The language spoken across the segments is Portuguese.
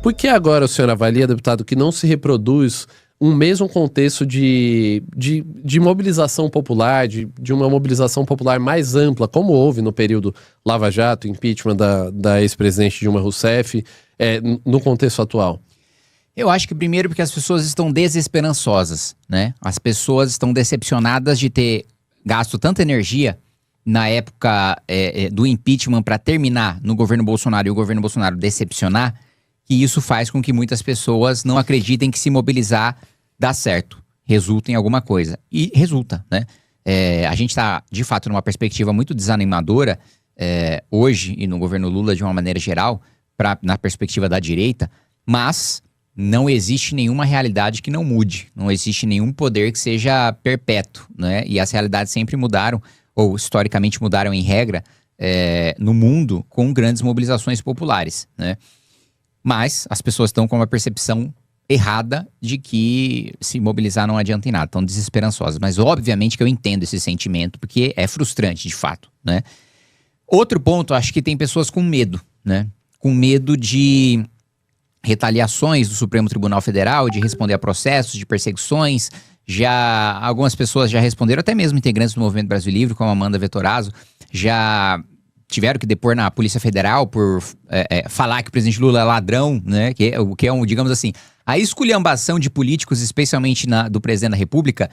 Por que agora o senhor avalia, deputado, que não se reproduz um mesmo contexto de mobilização popular, de uma mobilização popular mais ampla, como houve no período Lava Jato, impeachment da ex-presidente Dilma Rousseff, no contexto atual? Eu acho que primeiro porque as pessoas estão desesperançosas, né? As pessoas estão decepcionadas de ter gasto tanta energia na época do impeachment para terminar no governo Bolsonaro e o governo Bolsonaro decepcionar, que isso faz com que muitas pessoas não acreditem que se mobilizar dá certo, resulta em alguma coisa. E resulta, né? A gente está, de fato, numa perspectiva muito desanimadora hoje e no governo Lula de uma maneira geral, na perspectiva da direita, mas não existe nenhuma realidade que não mude, não existe nenhum poder que seja perpétuo, né? E as realidades sempre mudaram, ou historicamente mudaram em regra, no mundo com grandes mobilizações populares, né? Mas as pessoas estão com uma percepção errada de que se mobilizar não adianta em nada, estão desesperançosas. Mas obviamente que eu entendo esse sentimento, porque é frustrante de fato, né? Outro ponto, acho que tem pessoas com medo, né? Com medo de retaliações do Supremo Tribunal Federal, de responder a processos, de perseguições. Algumas pessoas já responderam, até mesmo integrantes do Movimento Brasil Livre, como a Amanda Vettorazzo, já tiveram que depor na Polícia Federal por falar que o presidente Lula é ladrão, né? Que é digamos assim, a esculhambação de políticos, especialmente do presidente da República,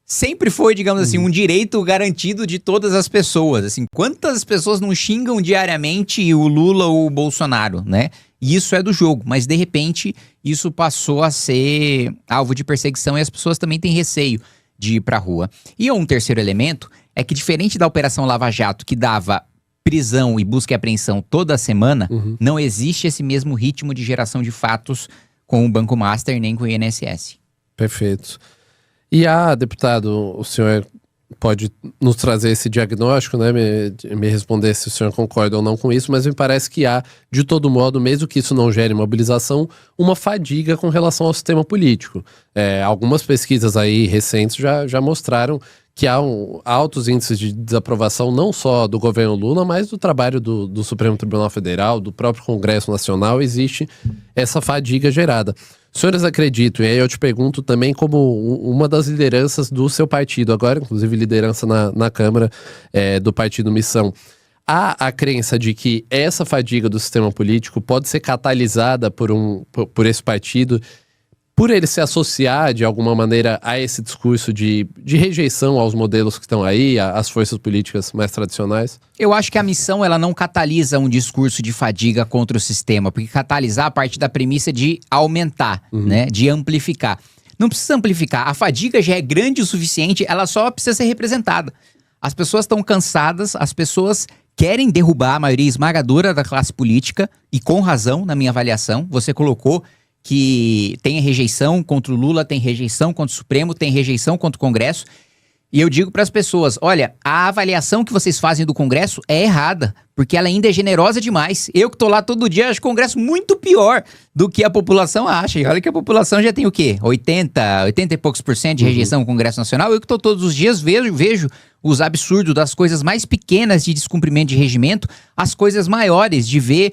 sempre foi, digamos assim, um direito garantido de todas as pessoas. Assim, quantas pessoas não xingam diariamente o Lula ou o Bolsonaro, né? E isso é do jogo, mas de repente isso passou a ser alvo de perseguição e as pessoas também têm receio de ir pra rua. E um terceiro elemento é que, diferente da Operação Lava Jato, que dava prisão e busca e apreensão toda semana, não existe esse mesmo ritmo de geração de fatos com o Banco Master nem com o INSS. Perfeito. E deputado, o senhor pode nos trazer esse diagnóstico, né? Me responder se o senhor concorda ou não com isso, mas me parece que há, de todo modo, mesmo que isso não gere mobilização, uma fadiga com relação ao sistema político. Algumas pesquisas aí recentes já mostraram que há altos índices de desaprovação não só do governo Lula, mas do trabalho do Supremo Tribunal Federal, do próprio Congresso Nacional. Existe essa fadiga gerada. Os senhores acreditam, e aí eu te pergunto também como uma das lideranças do seu partido, agora inclusive liderança na Câmara do Partido Missão, há a crença de que essa fadiga do sistema político pode ser catalisada por esse partido, por ele se associar de alguma maneira a esse discurso de rejeição aos modelos que estão aí, às forças políticas mais tradicionais? Eu acho que a missão ela não catalisa um discurso de fadiga contra o sistema, porque catalisar a partir da premissa de aumentar, né, de amplificar. Não precisa amplificar, a fadiga já é grande o suficiente, ela só precisa ser representada. As pessoas estão cansadas, as pessoas querem derrubar a maioria esmagadora da classe política, e com razão, na minha avaliação. Você colocou que tem rejeição contra o Lula, tem rejeição contra o Supremo, tem rejeição contra o Congresso. E eu digo para as pessoas, olha, a avaliação que vocês fazem do Congresso é errada, porque ela ainda é generosa demais. Eu que tô lá todo dia, acho o Congresso muito pior do que a população acha. E olha que a população já tem o quê? 80 e poucos % de rejeição no Congresso Nacional. Eu que tô todos os dias, vejo os absurdos das coisas mais pequenas de descumprimento de regimento, as coisas maiores de ver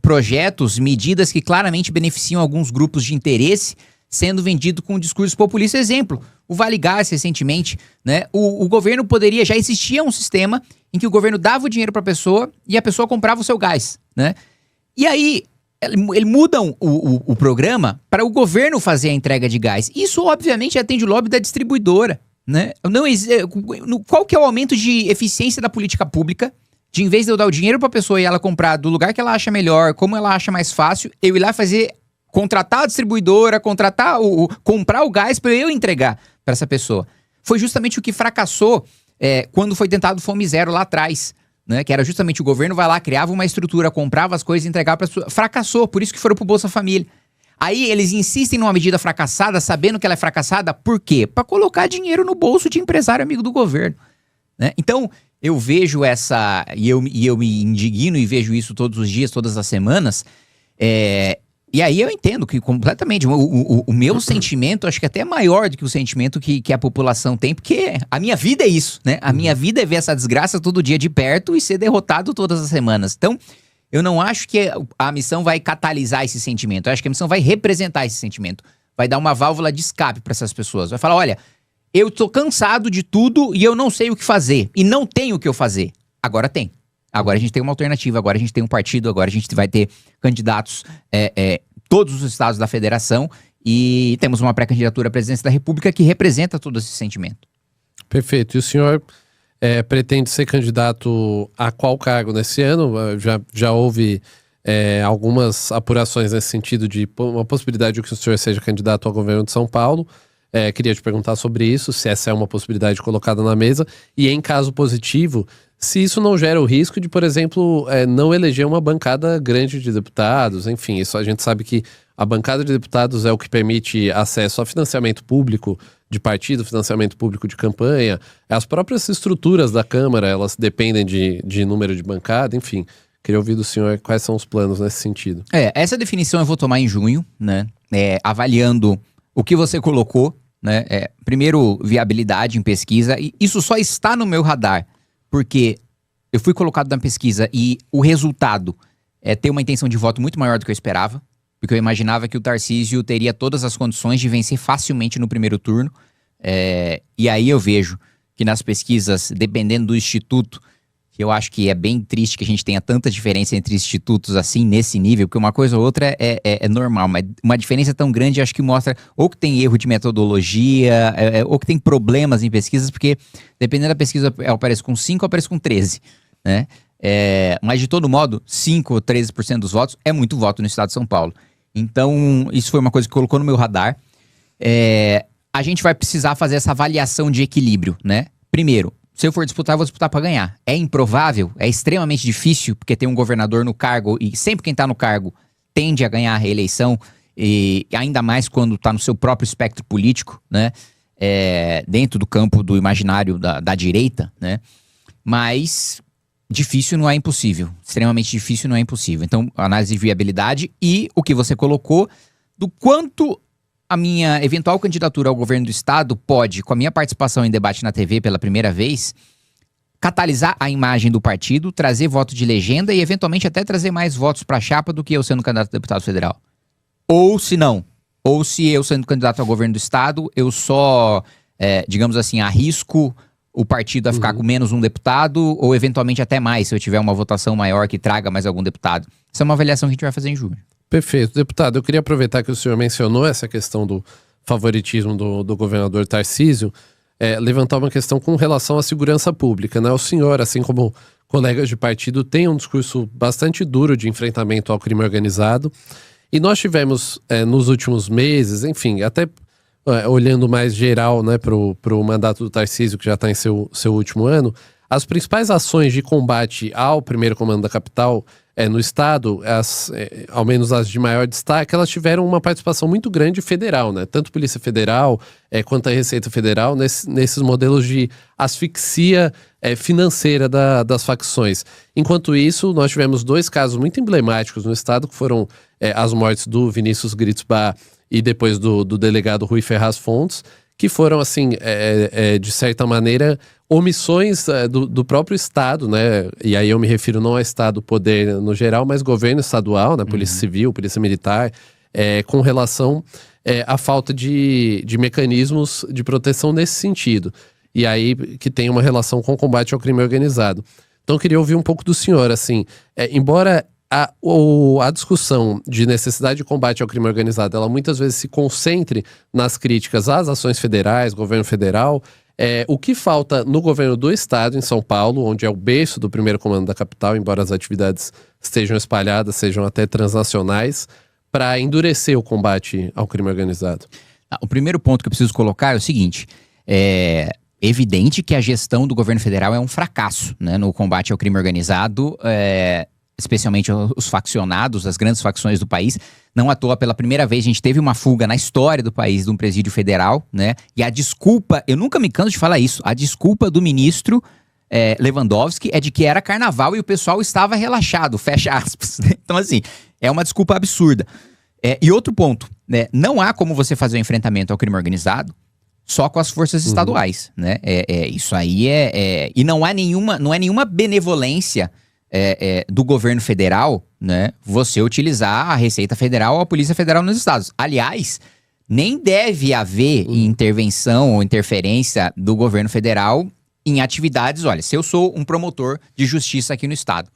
projetos, medidas que claramente beneficiam alguns grupos de interesse sendo vendido com um discurso populista. Exemplo, o Vale Gás recentemente, né? O governo poderia, já existia um sistema em que o governo dava o dinheiro para a pessoa e a pessoa comprava o seu gás, né? E aí, eles mudam o programa para o governo fazer a entrega de gás. Isso, obviamente, atende o lobby da distribuidora, né? Qual que é o aumento de eficiência da política pública? De, em vez de eu dar o dinheiro para a pessoa e ela comprar do lugar que ela acha melhor, como ela acha mais fácil, eu ir lá contratar a distribuidora, comprar o gás para eu entregar para essa pessoa. Foi justamente o que fracassou quando foi tentado o Fome Zero lá atrás, né? Que era justamente o governo vai lá, criava uma estrutura, comprava as coisas e entregava para as pessoas. Fracassou, por isso que foram pro Bolsa Família. Aí eles insistem numa medida fracassada, sabendo que ela é fracassada, por quê? Para colocar dinheiro no bolso de empresário amigo do governo, né? Então, eu vejo e eu me indigno e vejo isso todos os dias, todas as semanas, e aí eu entendo que completamente, o meu sentimento acho que até é maior do que o sentimento que a população tem, porque a minha vida é isso, né? A minha vida é ver essa desgraça todo dia de perto e ser derrotado todas as semanas. Então, Eu não acho que a missão vai catalisar esse sentimento. Eu acho que a missão vai representar esse sentimento. Vai dar uma válvula de escape para essas pessoas. Vai falar, olha, eu tô cansado de tudo e eu não sei o que fazer. E não tenho o que eu fazer. Agora tem. Agora a gente tem uma alternativa, agora a gente tem um partido, agora a gente vai ter candidatos todos os estados da federação e temos uma pré-candidatura à presidência da República que representa todo esse sentimento. Perfeito. E o senhor pretende ser candidato a qual cargo nesse ano? Já houve algumas apurações nesse sentido de uma possibilidade de que o senhor seja candidato ao governo de São Paulo. Queria te perguntar sobre isso, se essa é uma possibilidade colocada na mesa. E em caso positivo, se isso não gera o risco de, por exemplo, não eleger uma bancada grande de deputados. Enfim, isso a gente sabe que a bancada de deputados é o que permite acesso a financiamento público de partido, financiamento público de campanha. As próprias estruturas da Câmara, elas dependem de número de bancada, enfim. Queria ouvir do senhor quais são os planos nesse sentido. Essa definição eu vou tomar em junho, né? Avaliando o que você colocou, né? Primeiro, viabilidade em pesquisa. E isso só está no meu radar, porque eu fui colocado na pesquisa e o resultado é ter uma intenção de voto muito maior do que eu esperava. Porque eu imaginava que o Tarcísio teria todas as condições de vencer facilmente no primeiro turno. E aí eu vejo que nas pesquisas, dependendo do instituto, que eu acho que é bem triste que a gente tenha tanta diferença entre institutos assim, nesse nível, porque uma coisa ou outra é normal, mas uma diferença tão grande acho que mostra ou que tem erro de metodologia, ou que tem problemas em pesquisas, porque dependendo da pesquisa eu apareço com 5 ou apareço com 13, né? Mas de todo modo, 5 ou 13% dos votos é muito voto no estado de São Paulo. Então, isso foi uma coisa que colocou no meu radar. A gente vai precisar fazer essa avaliação de equilíbrio, né? Primeiro, se eu for disputar, eu vou disputar para ganhar. É improvável, é extremamente difícil, porque tem um governador no cargo, e sempre quem tá no cargo tende a ganhar a reeleição, e ainda mais quando tá no seu próprio espectro político, né? Dentro do campo do imaginário da direita, né? Mas difícil não é impossível. Extremamente difícil não é impossível. Então, análise de viabilidade e o que você colocou do quanto a minha eventual candidatura ao governo do estado pode, com a minha participação em debate na TV pela primeira vez, catalisar a imagem do partido, trazer voto de legenda e eventualmente até trazer mais votos para a chapa do que eu sendo candidato a deputado federal. Ou se não, ou se eu sendo candidato ao governo do estado, eu só, digamos assim, arrisco o partido a ficar com menos um deputado ou eventualmente até mais, se eu tiver uma votação maior que traga mais algum deputado. Essa é uma avaliação que a gente vai fazer em junho. Perfeito. Deputado, eu queria aproveitar que o senhor mencionou essa questão do favoritismo do governador Tarcísio, levantar uma questão com relação à segurança pública, né? O senhor, assim como colegas de partido, tem um discurso bastante duro de enfrentamento ao crime organizado. E nós tivemos, nos últimos meses, enfim, até olhando mais geral, né, pro mandato do Tarcísio, que já está em seu último ano, as principais ações de combate ao primeiro comando da capital no estado, ao menos as de maior destaque, elas tiveram uma participação muito grande federal, né? Tanto Polícia Federal quanto a Receita Federal nesses modelos de asfixia financeira das facções. Enquanto isso, nós tivemos 2 casos muito emblemáticos no estado, que foram as mortes do Vinícius Gritzbach e depois do delegado Rui Ferraz Fontes, que foram, assim, de certa maneira, omissões do próprio Estado, né? E aí eu me refiro não ao Estado, poder no geral, mas governo estadual, né? Polícia Civil, Polícia Militar, com relação à falta de mecanismos de proteção nesse sentido. E aí que tem uma relação com o combate ao crime organizado. Então eu queria ouvir um pouco do senhor, assim, embora a discussão de necessidade de combate ao crime organizado, ela muitas vezes se concentre nas críticas às ações federais, governo federal. O que falta no governo do estado, em São Paulo, onde é o berço do primeiro comando da capital, embora as atividades estejam espalhadas, sejam até transnacionais, para endurecer o combate ao crime organizado? O primeiro ponto que eu preciso colocar é o seguinte: é evidente que a gestão do governo federal é um fracasso, né, no combate ao crime organizado, especialmente os faccionados, as grandes facções do país. Não à toa, pela primeira vez, a gente teve uma fuga na história do país de um presídio federal, né? E a desculpa, eu nunca me canso de falar isso, a desculpa do ministro Lewandowski é de que era carnaval e o pessoal estava relaxado, fecha aspas. Então, assim, é uma desculpa absurda. E outro ponto, né? Não há como você fazer o enfrentamento ao crime organizado só com as forças estaduais, né? Isso aí e não é nenhuma benevolência do governo federal, né, você utilizar a Receita Federal ou a Polícia Federal nos estados. Aliás, nem deve haver intervenção ou interferência do governo federal em atividades. Olha, se eu sou um promotor de justiça aqui no estado,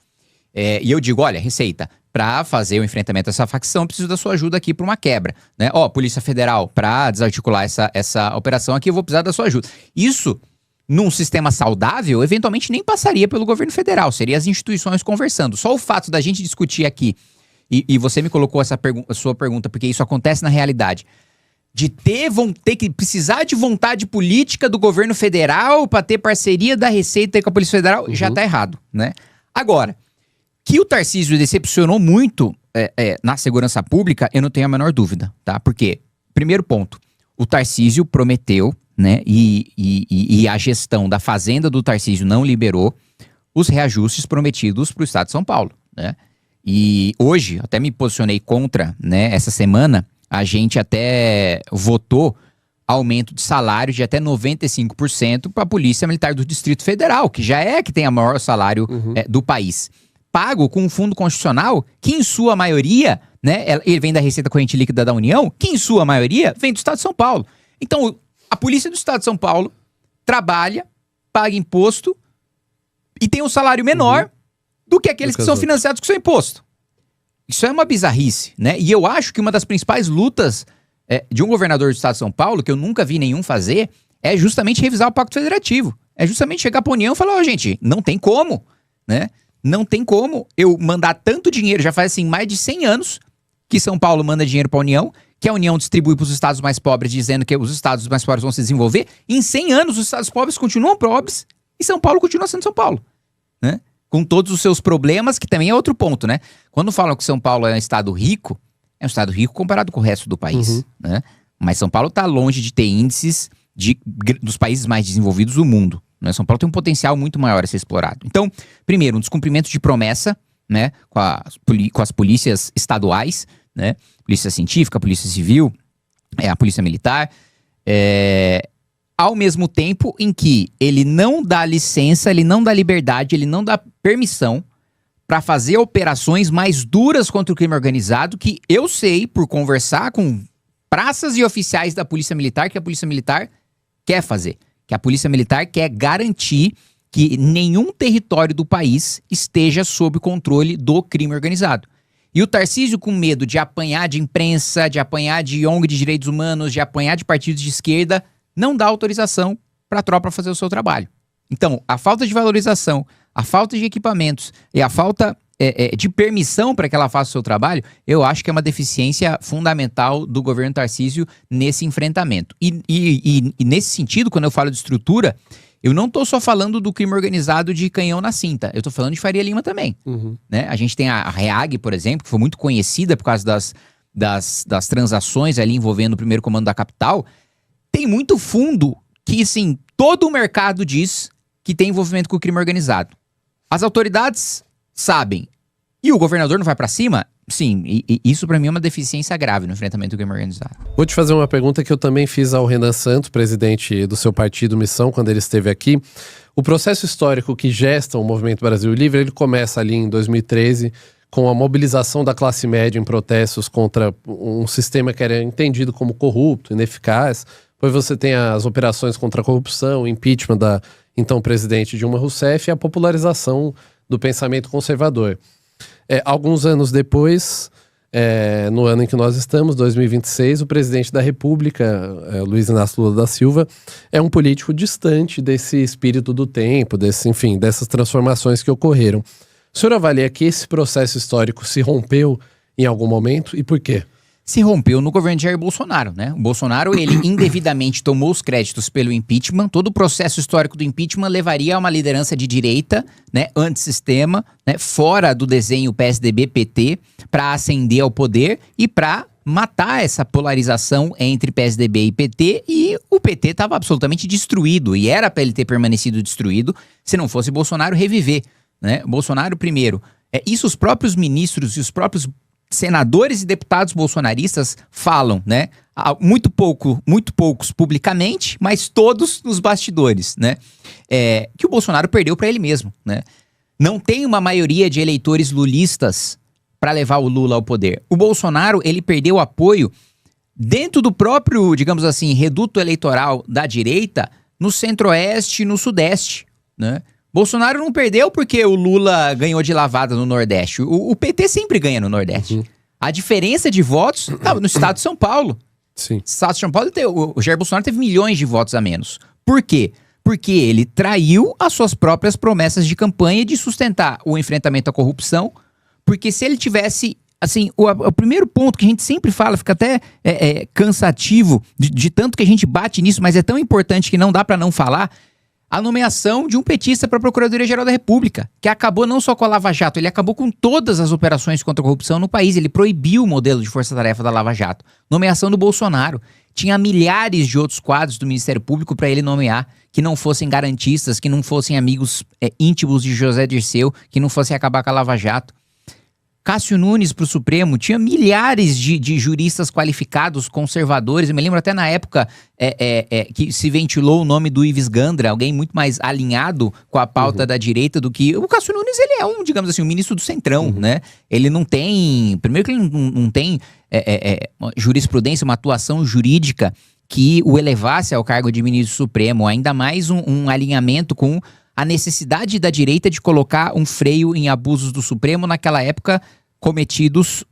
e eu digo, olha, Receita, para fazer o enfrentamento dessa facção, preciso da sua ajuda aqui para uma quebra, né? Polícia Federal, para desarticular essa operação aqui, eu vou precisar da sua ajuda. Isso, num sistema saudável, eventualmente nem passaria pelo governo federal, seria as instituições conversando. Só o fato da gente discutir aqui, e você me colocou a sua pergunta, porque isso acontece na realidade, de ter que precisar de vontade política do governo federal para ter parceria da Receita com a Polícia Federal, já tá errado, né? Agora, que o Tarcísio decepcionou muito na segurança pública, eu não tenho a menor dúvida, tá? Porque, primeiro ponto, o Tarcísio prometeu, né, e a gestão da Fazenda do Tarcísio não liberou os reajustes prometidos para o estado de São Paulo, né? E hoje, até me posicionei contra, né, essa semana, a gente até votou aumento de salário de até 95% para a Polícia Militar do Distrito Federal, que já que tem o maior salário do país. Pago com um fundo constitucional que, em sua maioria, né, ele vem da Receita Corrente Líquida da União, que, em sua maioria, vem do Estado de São Paulo. Então, a Polícia do Estado de São Paulo trabalha, paga imposto e tem um salário menor do que aqueles que são financiados com seu imposto. Isso é uma bizarrice, né? E eu acho que uma das principais lutas de um governador do estado de São Paulo, que eu nunca vi nenhum fazer, é justamente revisar o Pacto Federativo. É justamente chegar pra União e falar, gente, não tem como, né? Não tem como eu mandar tanto dinheiro, já faz assim mais de 100 anos que São Paulo manda dinheiro pra União, que a União distribui pros estados mais pobres, dizendo que os estados mais pobres vão se desenvolver. Em 100 anos, os estados pobres continuam pobres e São Paulo continua sendo São Paulo, né? Com todos os seus problemas, que também é outro ponto, né? Quando falam que São Paulo é um estado rico comparado com o resto do país, né? Mas São Paulo está longe de ter índices dos países mais desenvolvidos do mundo, né? São Paulo tem um potencial muito maior a ser explorado. Então, primeiro, um descumprimento de promessa, né? Com as polícias estaduais, né? Polícia Científica, Polícia Civil, a Polícia Militar, ao mesmo tempo em que ele não dá licença, ele não dá liberdade, ele não dá permissão para fazer operações mais duras contra o crime organizado, que eu sei, por conversar com praças e oficiais da Polícia Militar, que a Polícia Militar quer fazer. Que a Polícia Militar quer garantir que nenhum território do país esteja sob controle do crime organizado. E o Tarcísio, com medo de apanhar de imprensa, de apanhar de ONG de direitos humanos, de apanhar de partidos de esquerda, não dá autorização para a tropa fazer o seu trabalho. Então, a falta de valorização, a falta de equipamentos e a falta de permissão para que ela faça o seu trabalho, eu acho que é uma deficiência fundamental do governo Tarcísio nesse enfrentamento. E nesse sentido, quando eu falo de estrutura, eu não estou só falando do crime organizado de canhão na cinta, eu estou falando de Faria Lima também. Né? A gente tem a REAG, por exemplo, que foi muito conhecida por causa das transações ali envolvendo o primeiro comando da capital. Tem muito fundo que, sim, todo o mercado diz que tem envolvimento com o crime organizado. As autoridades sabem. E o governador não vai pra cima? Sim, e isso pra mim é uma deficiência grave no enfrentamento do crime organizado. Vou te fazer uma pergunta que eu também fiz ao Renan Santos, presidente do seu partido Missão, quando ele esteve aqui. O processo histórico que gesta o Movimento Brasil Livre, ele começa ali em 2013, com a mobilização da classe média em protestos contra um sistema que era entendido como corrupto, ineficaz. Depois você tem as operações contra a corrupção, o impeachment da então presidente Dilma Rousseff e a popularização do pensamento conservador. Alguns anos depois, no ano em que nós estamos, 2026, o presidente da República, Luiz Inácio Lula da Silva, é um político distante desse espírito do tempo, dessas transformações que ocorreram. O senhor avalia que esse processo histórico se rompeu em algum momento e por quê? Se rompeu no governo de Jair Bolsonaro, né? O Bolsonaro, ele indevidamente tomou os créditos pelo impeachment. Todo o processo histórico do impeachment levaria a uma liderança de direita, né, antissistema, né, fora do desenho PSDB-PT, para ascender ao poder e para matar essa polarização entre PSDB e PT, e o PT estava absolutamente destruído, e era para ele ter permanecido destruído se não fosse Bolsonaro reviver, né? Bolsonaro, primeiro, isso os próprios ministros e os próprios senadores e deputados bolsonaristas falam, né? Muito poucos publicamente, mas todos nos bastidores, né? Que o Bolsonaro perdeu para ele mesmo, né? não tem uma maioria de eleitores lulistas para levar o Lula ao poder. O Bolsonaro, ele perdeu apoio dentro do próprio, digamos assim, reduto eleitoral da direita, no centro-oeste e no sudeste, né? Bolsonaro não perdeu porque o Lula ganhou de lavada no Nordeste. O PT sempre ganha no Nordeste. A diferença de votos estava no estado de São Paulo. Sim. No estado de São Paulo, o Jair Bolsonaro teve milhões de votos a menos. Por quê? Porque ele traiu as suas próprias promessas de campanha de sustentar o enfrentamento à corrupção. Porque se ele tivesse, assim, o primeiro ponto que a gente sempre fala, fica até cansativo de tanto que a gente bate nisso, mas é tão importante que não dá pra não falar, a nomeação de um petista para a Procuradoria-Geral da República, que acabou não só com a Lava Jato, ele acabou com todas as operações contra a corrupção no país, ele proibiu o modelo de força-tarefa da Lava Jato. Nomeação do Bolsonaro. Tinha milhares de outros quadros do Ministério Público para ele nomear, que não fossem garantistas, que não fossem amigos íntimos de José Dirceu, que não fossem acabar com a Lava Jato. Cássio Nunes para o Supremo, tinha milhares de juristas qualificados, conservadores. Eu me lembro até na época que se ventilou o nome do Ives Gandra, alguém muito mais alinhado com a pauta da direita do que... O Cássio Nunes, ele é digamos assim, um ministro do centrão, né? Ele não tem... Primeiro que ele não tem jurisprudência, uma atuação jurídica que o elevasse ao cargo de ministro supremo, ainda mais um alinhamento com a necessidade da direita de colocar um freio em abusos do Supremo naquela época cometidos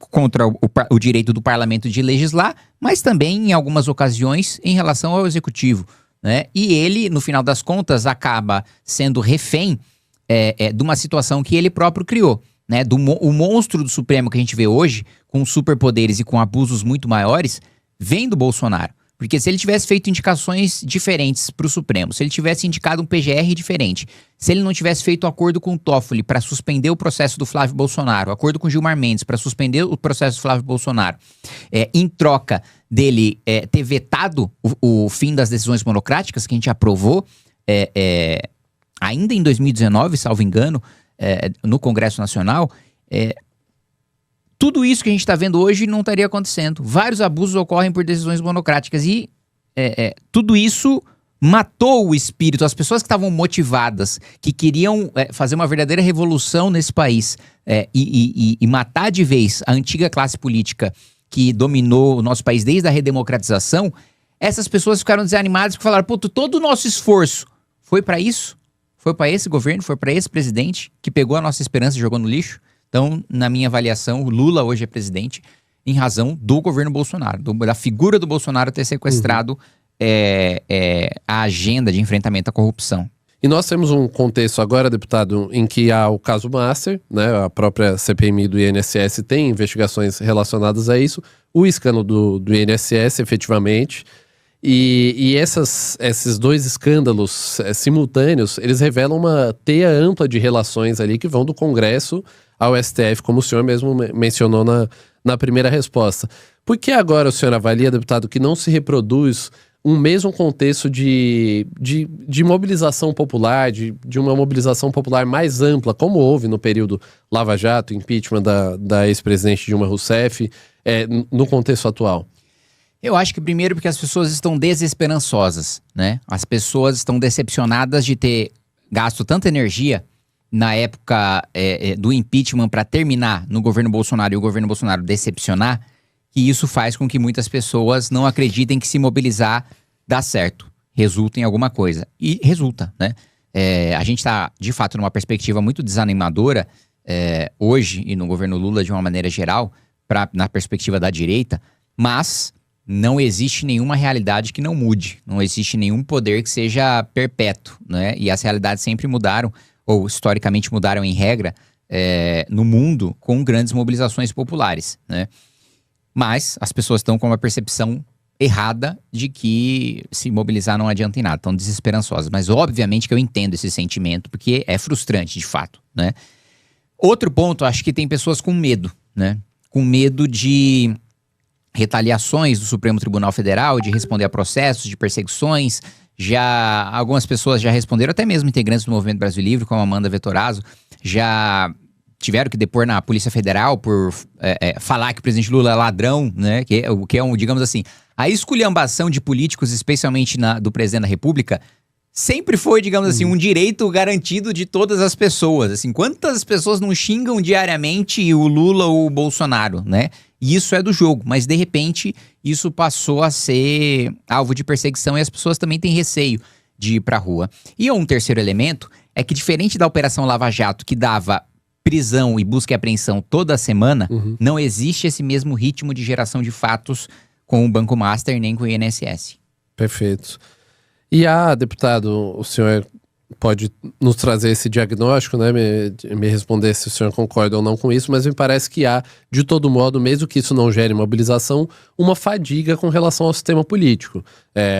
contra o direito do parlamento de legislar, mas também em algumas ocasiões em relação ao executivo, né? E ele, no final das contas, acaba sendo refém de uma situação que ele próprio criou, né? O monstro do Supremo que a gente vê hoje, com superpoderes e com abusos muito maiores, vem do Bolsonaro. Porque se ele tivesse feito indicações diferentes para o Supremo, se ele tivesse indicado um PGR diferente, se ele não tivesse feito acordo com o Toffoli para suspender o processo do Flávio Bolsonaro, acordo com Gilmar Mendes para suspender o processo do Flávio Bolsonaro, em troca dele ter vetado o fim das decisões monocráticas que a gente aprovou ainda em 2019, salvo engano, no Congresso Nacional, tudo isso que a gente está vendo hoje não estaria acontecendo. Vários abusos ocorrem por decisões monocráticas e tudo isso matou o espírito. As pessoas que estavam motivadas, que queriam fazer uma verdadeira revolução nesse país e matar de vez a antiga classe política que dominou o nosso país desde a redemocratização, essas pessoas ficaram desanimadas porque falaram, puto, todo o nosso esforço foi para isso? Foi para esse governo? Foi para esse presidente que pegou a nossa esperança e jogou no lixo? Então, na minha avaliação, o Lula hoje é presidente em razão do governo Bolsonaro, da figura do Bolsonaro ter sequestrado a agenda de enfrentamento à corrupção. E nós temos um contexto agora, deputado, em que há o caso Master, né? A própria CPMI do INSS tem investigações relacionadas a isso, o escândalo do INSS, efetivamente. E esses dois escândalos simultâneos, eles revelam uma teia ampla de relações ali que vão do Congresso ao STF, como o senhor mesmo mencionou na primeira resposta. Por que agora o senhor avalia, deputado, que não se reproduz um mesmo contexto de mobilização popular, de uma mobilização popular mais ampla, como houve no período Lava Jato, impeachment da ex-presidente Dilma Rousseff, no contexto atual? Eu acho que primeiro porque as pessoas estão desesperançosas, né? As pessoas estão decepcionadas de ter gasto tanta energia na época do impeachment para terminar no governo Bolsonaro e o governo Bolsonaro decepcionar, que isso faz com que muitas pessoas não acreditem que se mobilizar dá certo, resulta em alguma coisa. E resulta, né? A gente está, de fato, numa perspectiva muito desanimadora hoje e no governo Lula de uma maneira geral, na perspectiva da direita, mas não existe nenhuma realidade que não mude, não existe nenhum poder que seja perpétuo, né? E as realidades sempre mudaram, ou historicamente mudaram em regra, no mundo com grandes mobilizações populares, né? Mas as pessoas estão com uma percepção errada de que se mobilizar não adianta em nada, estão desesperançosas. Mas obviamente que eu entendo esse sentimento, porque é frustrante de fato, né? Outro ponto, acho que tem pessoas com medo, né? Com medo de retaliações do Supremo Tribunal Federal, de responder a processos, de perseguições. Algumas pessoas já responderam, até mesmo integrantes do Movimento Brasil Livre, como a Amanda Vettorazzo, já tiveram que depor na Polícia Federal por falar que o presidente Lula é ladrão, né? Que é digamos assim, a esculhambação de políticos, especialmente do presidente da República, sempre foi, digamos assim, um direito garantido de todas as pessoas. Assim, quantas pessoas não xingam diariamente o Lula ou o Bolsonaro, né? E isso é do jogo, mas de repente isso passou a ser alvo de perseguição e as pessoas também têm receio de ir pra rua. E um terceiro elemento é que, diferente da Operação Lava Jato, que dava prisão e busca e apreensão toda semana, não existe esse mesmo ritmo de geração de fatos com o Banco Master nem com o INSS. Perfeito. E deputado, o senhor pode nos trazer esse diagnóstico, né? Me responder se o senhor concorda ou não com isso, mas me parece que há, de todo modo, mesmo que isso não gere mobilização, uma fadiga com relação ao sistema político.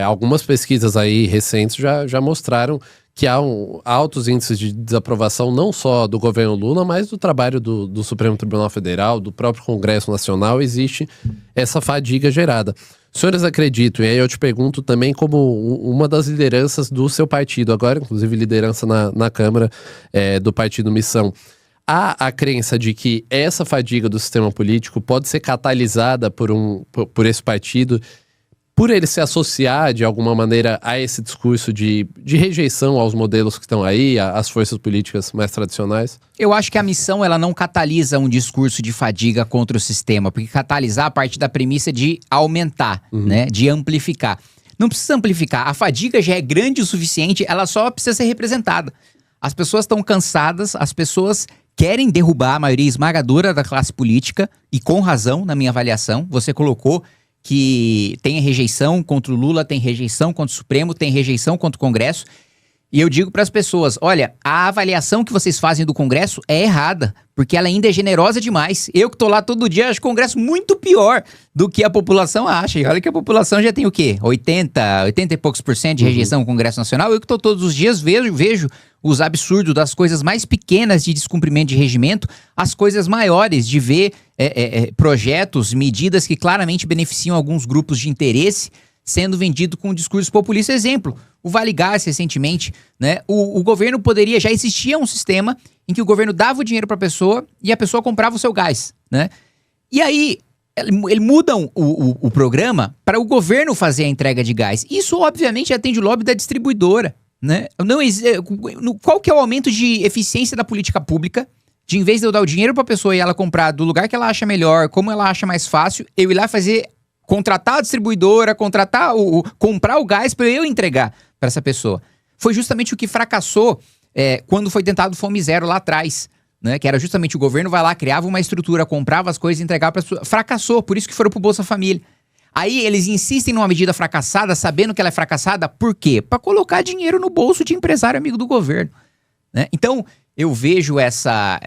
Algumas pesquisas aí recentes já mostraram que há altos índices de desaprovação não só do governo Lula, mas do trabalho do Supremo Tribunal Federal, do próprio Congresso Nacional. Existe essa fadiga gerada. Os senhores acreditam, e aí eu te pergunto também como uma das lideranças do seu partido, agora inclusive liderança na Câmara do Partido Missão, há a crença de que essa fadiga do sistema político pode ser catalisada por esse partido, por ele se associar de alguma maneira a esse discurso de rejeição aos modelos que estão aí, às forças políticas mais tradicionais? Eu acho que a missão ela não catalisa um discurso de fadiga contra o sistema, porque catalisar a partir da premissa de aumentar, né, de amplificar. Não precisa amplificar, a fadiga já é grande o suficiente, ela só precisa ser representada. As pessoas estão cansadas, as pessoas querem derrubar a maioria esmagadora da classe política, e com razão, na minha avaliação. Você colocou que tem rejeição contra o Lula, tem rejeição contra o Supremo, tem rejeição contra o Congresso. E eu digo para as pessoas, olha, a avaliação que vocês fazem do Congresso é errada, porque ela ainda é generosa demais. Eu que tô lá todo dia acho o Congresso muito pior do que a população acha. E olha que a população já tem o quê? 80 e poucos % de rejeição no Congresso Nacional. Eu que tô todos os dias vejo os absurdos das coisas mais pequenas de descumprimento de regimento, as coisas maiores de ver projetos, medidas que claramente beneficiam alguns grupos de interesse sendo vendido com um discurso populista. Exemplo, o Vale Gás recentemente, né? O governo poderia, já existia um sistema em que o governo dava o dinheiro para a pessoa e a pessoa comprava o seu gás, né? E aí, eles mudam o programa para o governo fazer a entrega de gás. Isso, obviamente, atende o lobby da distribuidora, né? Qual que é o aumento de eficiência da política pública? De, em vez de eu dar o dinheiro para a pessoa e ela comprar do lugar que ela acha melhor, como ela acha mais fácil, eu ir lá contratar a distribuidora, comprar o gás para eu entregar para essa pessoa. Foi justamente o que fracassou quando foi tentado o Fome Zero lá atrás, né? Que era justamente o governo vai lá, criava uma estrutura, comprava as coisas e entregava para as pessoas. Fracassou, por isso que foram pro Bolsa Família. Aí eles insistem numa medida fracassada, sabendo que ela é fracassada, por quê? Para colocar dinheiro no bolso de empresário amigo do governo, né? Então, eu vejo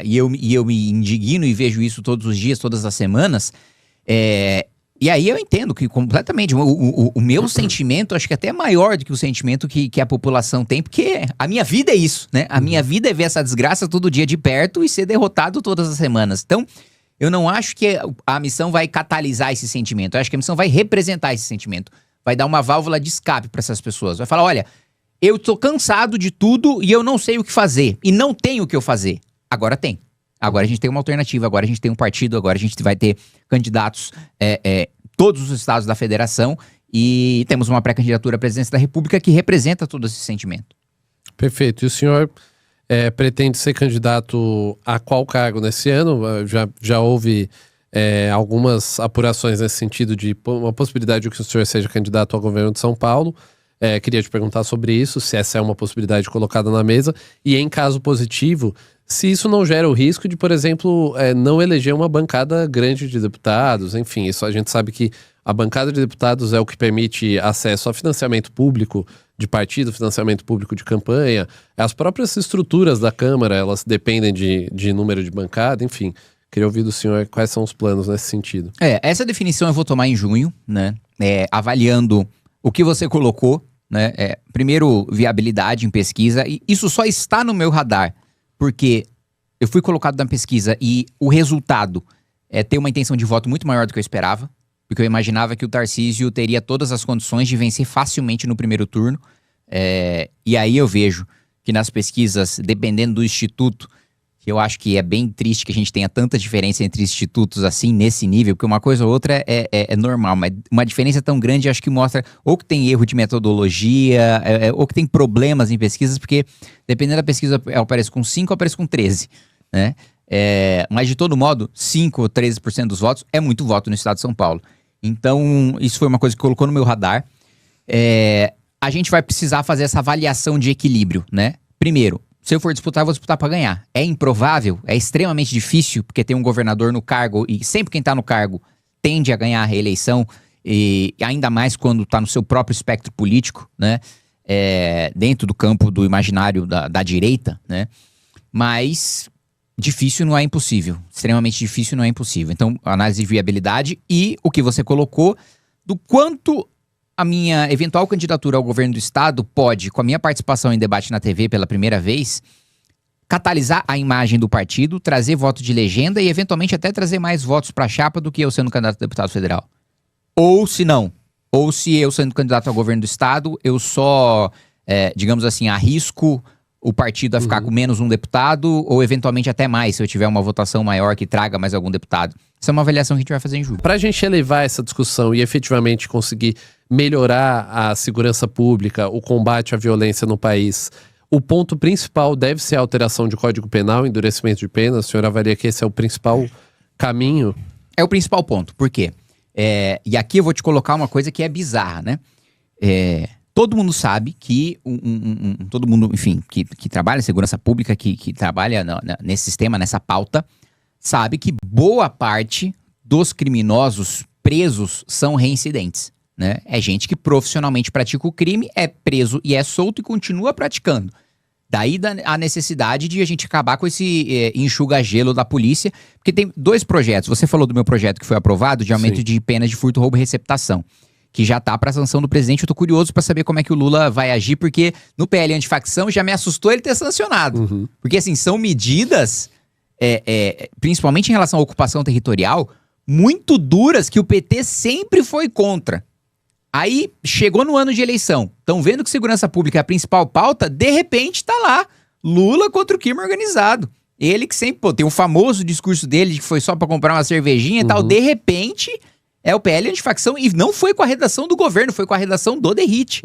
e eu me indigno e vejo isso todos os dias, todas as semanas, e aí eu entendo que completamente, o meu sentimento, acho que até é maior do que o sentimento que a população tem, porque a minha vida é isso, né? A minha vida é ver essa desgraça todo dia de perto e ser derrotado todas as semanas. Então, eu não acho que a missão vai catalisar esse sentimento, eu acho que a missão vai representar esse sentimento, vai dar uma válvula de escape para essas pessoas, vai falar, olha, eu tô cansado de tudo e eu não sei o que fazer, e não tenho o que eu fazer. Agora tem. Agora a gente tem uma alternativa, agora a gente tem um partido, agora a gente vai ter candidatos todos os estados da federação e temos uma pré-candidatura à presidência da República que representa todo esse sentimento. Perfeito. E o senhor pretende ser candidato a qual cargo nesse ano? Já houve algumas apurações nesse sentido de uma possibilidade de que o senhor seja candidato ao governo de São Paulo. Queria te perguntar sobre isso, se essa é uma possibilidade colocada na mesa, e em caso positivo, se isso não gera o risco de, por exemplo, não eleger uma bancada grande de deputados. Enfim, isso a gente sabe que a bancada de deputados é o que permite acesso a financiamento público de partido, financiamento público de campanha. As próprias estruturas da Câmara, elas dependem de número de bancada, enfim. Queria ouvir do senhor quais são os planos nesse sentido. Essa definição eu vou tomar em junho, né? Avaliando o que você colocou, né? Primeiro, viabilidade em pesquisa. E isso só está no meu radar, porque eu fui colocado na pesquisa e o resultado ter uma intenção de voto muito maior do que eu esperava, porque eu imaginava que o Tarcísio teria todas as condições de vencer facilmente no primeiro turno. E aí eu vejo que nas pesquisas, dependendo do instituto, que eu acho que é bem triste que a gente tenha tanta diferença entre institutos assim, nesse nível, porque uma coisa ou outra é normal, mas uma diferença tão grande acho que mostra ou que tem erro de metodologia, ou que tem problemas em pesquisas, porque dependendo da pesquisa eu apareço com 5 ou apareço com 13, né? Mas de todo modo, 5 ou 13% dos votos é muito voto no estado de São Paulo. Então, isso foi uma coisa que colocou no meu radar. A gente vai precisar fazer essa avaliação de equilíbrio, né? Primeiro, se eu for disputar, eu vou disputar para ganhar. É improvável, é extremamente difícil, porque tem um governador no cargo, e sempre quem tá no cargo tende a ganhar a reeleição, e ainda mais quando tá no seu próprio espectro político, né? Dentro do campo do imaginário da direita, né? Mas difícil não é impossível. Extremamente difícil não é impossível. Então, análise de viabilidade e o que você colocou do quanto a minha eventual candidatura ao governo do estado pode, com a minha participação em debate na TV pela primeira vez, catalisar a imagem do partido, trazer voto de legenda e eventualmente até trazer mais votos para a chapa do que eu sendo candidato a deputado federal. Ou se não, ou se eu sendo candidato ao governo do estado, eu só, digamos assim, arrisco o partido a ficar com menos um deputado ou eventualmente até mais, se eu tiver uma votação maior que traga mais algum deputado. Essa é uma avaliação que a gente vai fazer em julho. Para a gente elevar essa discussão e efetivamente conseguir melhorar a segurança pública, o combate à violência no país, o ponto principal deve ser a alteração de Código Penal, endurecimento de penas. O senhor avalia que esse é o principal caminho? É o principal ponto. Por quê? E aqui eu vou te colocar uma coisa que é bizarra, né? Todo mundo sabe que todo mundo, enfim, que trabalha em segurança pública, que trabalha nesse sistema, nessa pauta, sabe que boa parte dos criminosos presos são reincidentes, né? É gente que profissionalmente pratica o crime, é preso e é solto e continua praticando. Daí a necessidade de a gente acabar com esse enxuga-gelo da polícia, porque tem 2 projetos. Você falou do meu projeto que foi aprovado de aumento de pena de furto, roubo e receptação, que já tá pra sanção do presidente. Eu tô curioso pra saber como é que o Lula vai agir, porque no PL antifacção já me assustou ele ter sancionado. Porque, assim, são medidas, principalmente em relação à ocupação territorial, muito duras que o PT sempre foi contra. Aí, chegou no ano de eleição, estão vendo que segurança pública é a principal pauta, de repente tá lá, Lula contra o crime organizado. Ele que sempre, tem um famoso discurso dele, que foi só pra comprar uma cervejinha e tal, de repente é o PL antifacção, e não foi com a redação do governo, foi com a redação do Derrite.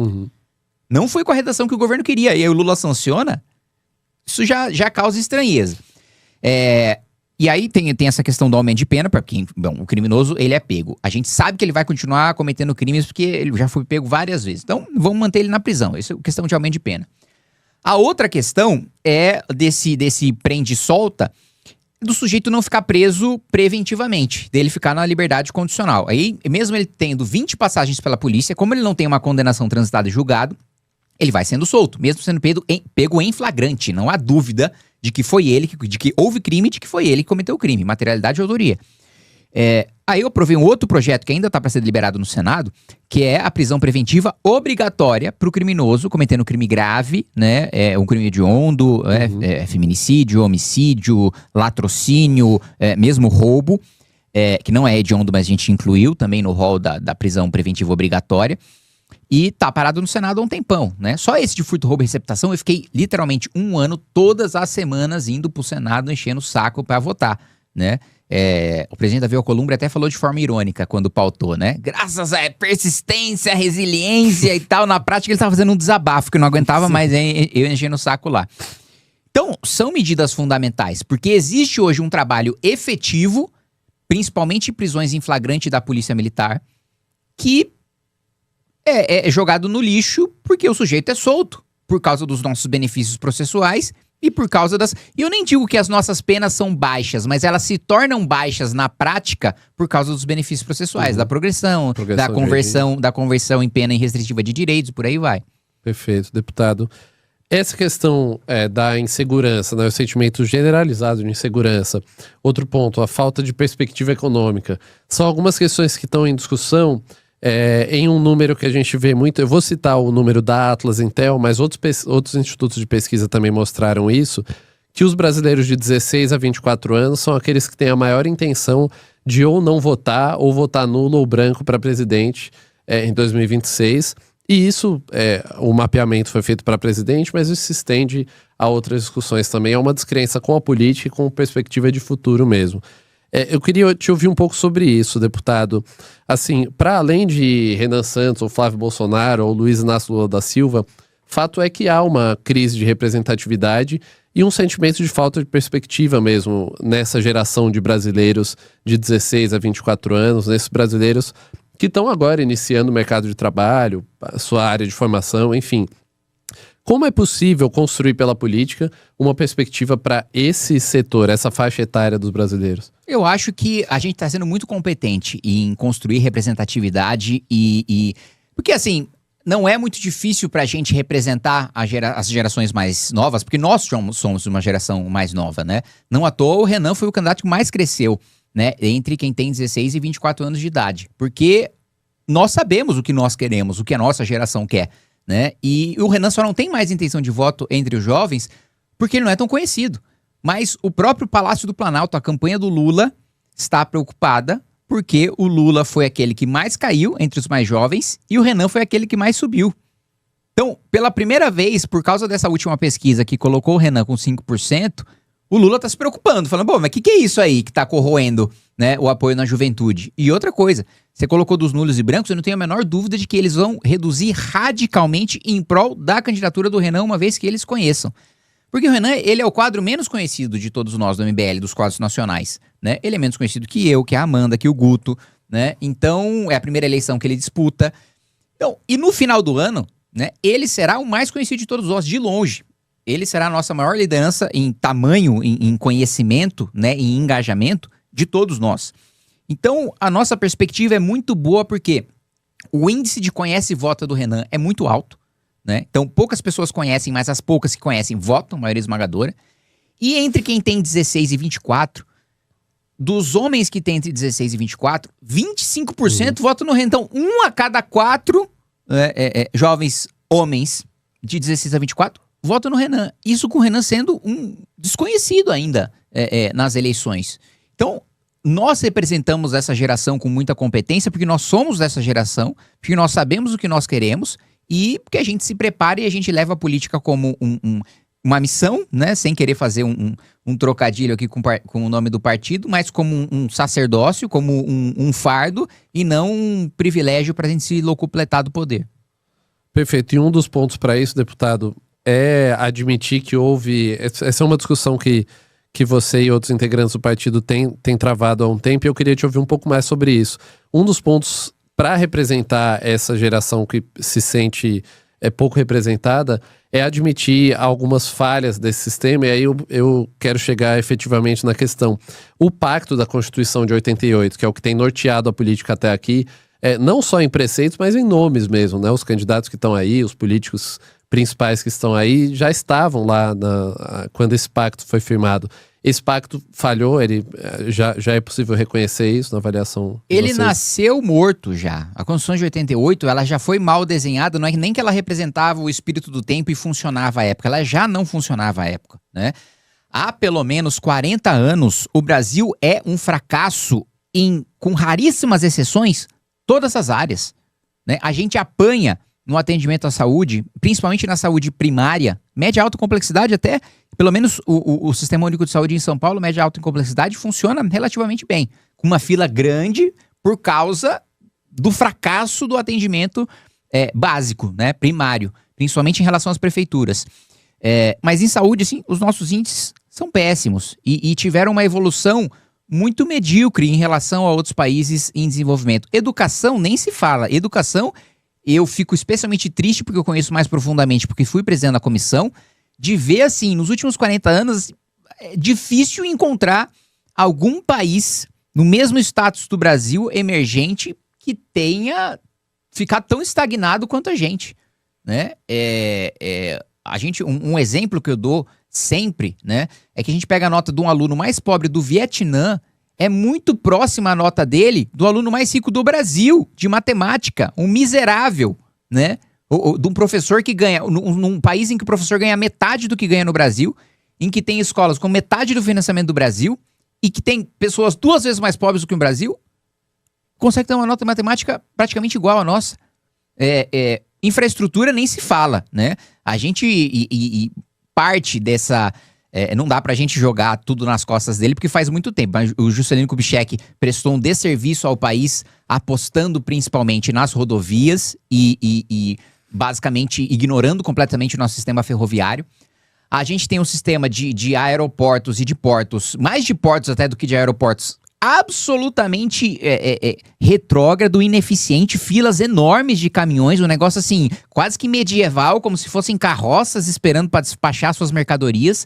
Não foi com a redação que o governo queria. E aí o Lula sanciona, isso já causa estranheza. E aí tem essa questão do aumento de pena, porque o criminoso, ele é pego. A gente sabe que ele vai continuar cometendo crimes, porque ele já foi pego várias vezes. Então, vamos manter ele na prisão. Essa é a questão de aumento de pena. A outra questão é desse prende e solta, do sujeito não ficar preso preventivamente, dele ficar na liberdade condicional. Aí, mesmo ele tendo 20 passagens pela polícia, como ele não tem uma condenação transitada e julgado, ele vai sendo solto, mesmo sendo pego em flagrante. Não há dúvida de que foi ele, de que houve crime, de que foi ele que cometeu o crime. Materialidade e autoria. Aí eu aprovei um outro projeto que ainda está para ser deliberado no Senado, que é a prisão preventiva obrigatória para o criminoso cometendo crime grave, né? Um crime hediondo, feminicídio, homicídio, latrocínio, mesmo roubo, que não é hediondo, mas a gente incluiu também no rol da prisão preventiva obrigatória. E tá parado no Senado há um tempão, né? Só esse de furto, roubo e receptação, eu fiquei literalmente 1 ano, todas as semanas, indo pro Senado, enchendo o saco para votar, né? O presidente Davi Alcolumbre até falou de forma irônica quando pautou, né? Graças à persistência, resiliência e tal, na prática ele tava fazendo um desabafo, que não aguentava mais eu enchendo o saco lá. Então, são medidas fundamentais, porque existe hoje um trabalho efetivo, principalmente em prisões em flagrante da Polícia Militar, que é jogado no lixo porque o sujeito é solto, por causa dos nossos benefícios processuais e por causa E eu nem digo que as nossas penas são baixas, mas elas se tornam baixas na prática por causa dos benefícios processuais, da progressão da conversão em pena em restritiva de direitos, por aí vai. Perfeito, deputado. Essa questão da insegurança, né, o sentimento generalizado de insegurança. Outro ponto, a falta de perspectiva econômica. São algumas questões que estão em discussão. Em um número que a gente vê muito, eu vou citar o número da Atlas Intel, mas outros institutos de pesquisa também mostraram isso, que os brasileiros de 16 a 24 anos são aqueles que têm a maior intenção de ou não votar, ou votar nulo ou branco para presidente em 2026. E isso, o mapeamento foi feito para presidente, mas isso se estende a outras discussões também. É uma descrença com a política e com perspectiva de futuro mesmo. Eu queria te ouvir um pouco sobre isso, deputado. Assim, para além de Renan Santos, ou Flávio Bolsonaro, ou Luiz Inácio Lula da Silva, fato é que há uma crise de representatividade e um sentimento de falta de perspectiva mesmo nessa geração de brasileiros de 16 a 24 anos, nesses brasileiros que estão agora iniciando o mercado de trabalho, a sua área de formação, enfim. Como é possível construir pela política uma perspectiva para esse setor, essa faixa etária dos brasileiros? Eu acho que a gente está sendo muito competente em construir representatividade porque assim, não é muito difícil para a gente representar as gerações mais novas, porque nós somos uma geração mais nova, né? Não à toa o Renan foi o candidato que mais cresceu, né, entre quem tem 16 e 24 anos de idade. Porque nós sabemos o que nós queremos, o que a nossa geração quer, né? E o Renan só não tem mais intenção de voto entre os jovens porque ele não é tão conhecido. Mas o próprio Palácio do Planalto, a campanha do Lula, está preocupada porque o Lula foi aquele que mais caiu entre os mais jovens e o Renan foi aquele que mais subiu. Então, pela primeira vez, por causa dessa última pesquisa que colocou o Renan com 5%, o Lula está se preocupando, falando, pô, mas o que é isso aí que está corroendo, né, o apoio na juventude? E outra coisa, você colocou dos nulos e brancos, eu não tenho a menor dúvida de que eles vão reduzir radicalmente em prol da candidatura do Renan, uma vez que eles conheçam. Porque o Renan, ele é o quadro menos conhecido de todos nós do MBL, dos quadros nacionais, né? Ele é menos conhecido que eu, que a Amanda, que o Guto, né? Então, é a primeira eleição que ele disputa. Então, e no final do ano, né, ele será o mais conhecido de todos nós, de longe. Ele será a nossa maior liderança em tamanho, em conhecimento, né, em engajamento de todos nós. Então, a nossa perspectiva é muito boa porque o índice de conhece e vota do Renan é muito alto, né? Então, poucas pessoas conhecem, mas as poucas que conhecem votam, maioria esmagadora. E entre quem tem 16 e 24, dos homens que têm entre 16 e 24, 25% votam no Renan. Então, 1 a cada 4 jovens homens de 16 a 24 votam no Renan. Isso com o Renan sendo um desconhecido ainda nas eleições. Então, nós representamos essa geração com muita competência, porque nós somos dessa geração, porque nós sabemos o que nós queremos e porque a gente se prepara e a gente leva a política como uma missão, né? Sem querer fazer um trocadilho aqui com o nome do partido, mas como um sacerdócio, como um fardo e não um privilégio para a gente se locupletar do poder. Perfeito. E um dos pontos para isso, deputado, é admitir que houve... Essa é uma discussão que você e outros integrantes do partido têm travado há um tempo, e eu queria te ouvir um pouco mais sobre isso. Um dos pontos para representar essa geração que se sente pouco representada é admitir algumas falhas desse sistema, e aí eu quero chegar efetivamente na questão. O Pacto da Constituição de 88, que é o que tem norteado a política até aqui, não só em preceitos, mas em nomes mesmo, né? Os candidatos que estão aí, os políticos principais que estão aí, já estavam lá quando esse pacto foi firmado. Esse pacto falhou, ele já é possível reconhecer isso na avaliação? Ele nasceu morto já. A Constituição de 88, ela já foi mal desenhada, não é nem que ela representava o espírito do tempo e funcionava à época, ela já não funcionava à época, né? Há pelo menos 40 anos, o Brasil é um fracasso com raríssimas exceções, todas as áreas, né? A gente apanha no atendimento à saúde, principalmente na saúde primária, média alta complexidade até, pelo menos o Sistema Único de Saúde em São Paulo, média alta complexidade, funciona relativamente bem, com uma fila grande por causa do fracasso do atendimento básico, né, primário, principalmente em relação às prefeituras. Mas em saúde, assim, os nossos índices são péssimos e tiveram uma evolução muito medíocre em relação a outros países em desenvolvimento. Educação nem se fala. Educação, eu fico especialmente triste porque eu conheço mais profundamente, porque fui presidente da comissão, de ver, assim, nos últimos 40 anos, é difícil encontrar algum país no mesmo status do Brasil, emergente, que tenha ficado tão estagnado quanto a gente, né? Um exemplo que eu dou sempre, né, é que a gente pega a nota de um aluno mais pobre do Vietnã, é muito próxima a nota dele do aluno mais rico do Brasil, de matemática, um miserável, né? De um professor que ganha, num país em que o professor ganha metade do que ganha no Brasil, em que tem escolas com metade do financiamento do Brasil, e que tem pessoas 2 vezes mais pobres do que o Brasil, consegue ter uma nota matemática praticamente igual à nossa. Infraestrutura nem se fala, né? A gente, e parte dessa... não dá pra gente jogar tudo nas costas dele, porque faz muito tempo. Mas o Juscelino Kubitschek prestou um desserviço ao país, apostando principalmente nas rodovias e basicamente ignorando completamente o nosso sistema ferroviário. A gente tem um sistema de aeroportos e de portos, mais de portos até do que de aeroportos, absolutamente retrógrado, ineficiente, filas enormes de caminhões, um negócio assim, quase que medieval, como se fossem carroças esperando para despachar suas mercadorias.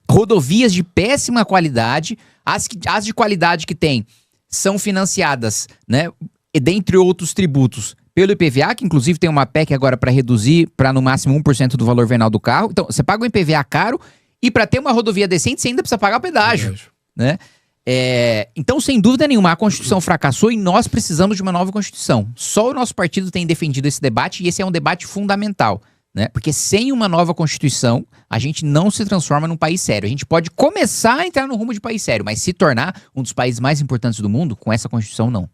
Rodovias de péssima qualidade, as de qualidade que tem são financiadas, né, dentre outros tributos, pelo IPVA, que inclusive tem uma PEC agora para reduzir para no máximo 1% do valor venal do carro. Então, você paga um IPVA caro e para ter uma rodovia decente, você ainda precisa pagar o pedágio, né? Então, sem dúvida nenhuma, a Constituição fracassou e nós precisamos de uma nova Constituição. Só o nosso partido tem defendido esse debate e esse é um debate fundamental, né? Porque sem uma nova Constituição, a gente não se transforma num país sério. A gente pode começar a entrar no rumo de país sério, mas se tornar um dos países mais importantes do mundo, com essa Constituição, não.